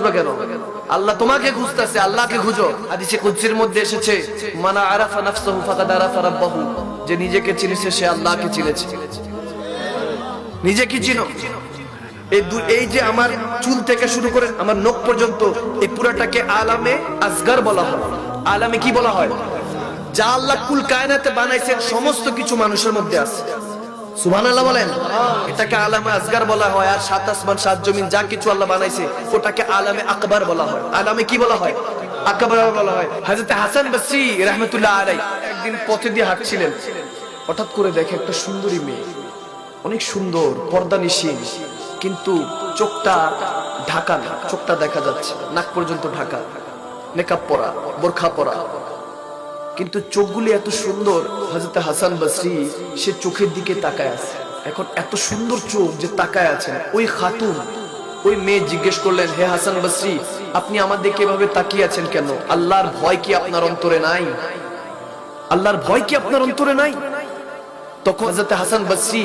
খুঁজবা কেন? আল্লাহ তোমাকে খুঁজতেছে, আল্লাহকে খুঁজো। হাদিসে কুদসির মধ্যে এসেছে, মানা আরাফা নাফসাহু ফাকাদ আরাফা রাব্বাহু, যে নিজেকে চিনেছে সে আল্লাহকে চিনেছে। নিজেকে চিনো। এই যে আমার চুল থেকে শুরু করে আমার নখ পর্যন্ত এই পুরাটাকে আলামে আসগার বলা হয়। আলামে কি বলা হয়? যা আল্লাহ কুল কায়নাতে বানাইছেন সমস্ত কিছু মানুষের মধ্যে আছে। সুবহানাল্লাহ বলেন। এটাকে আলামে আসগার বলা হয়। আর সাত আসমান সাত জমিন যা কিছু আল্লাহ বানাইছে ওটাকে আলামে আকবার বলা হয়। আলামে কি বলা হয়? আকবার বলা হয়। হযরত হাসান বসরি রাহমাতুল্লাহ আলাইহি একদিন পথে দিয়ে হাঁটছিলেন, হঠাৎ করে দেখে একটা সুন্দরী মেয়ে, অনেক সুন্দর, পর্দানিশীন, কিন্তু চোখটা ঢাকা না, চোখটা দেখা যাচ্ছে, নাক পর্যন্ত ঢাকা, মেকআপ পরা, বোরখা পরা, কিন্তু চোখগুলি এত সুন্দর। হযরত হাসান বসরি সে চোখের দিকে তাকায় আছে। এখন এত সুন্দর চোখ যে তাকায় আছেন, ওই খাতুন, ওই মেয়ে জিজ্ঞেস করলেন, হে হাসান বসরি, আপনি আমার দিকে এভাবে তাকিয়ে আছেন কেন? আল্লাহর ভয় কি আপনার অন্তরে নাই? আল্লাহর ভয় কি আপনার অন্তরে নাই? তখন হযরত হাসান বসরি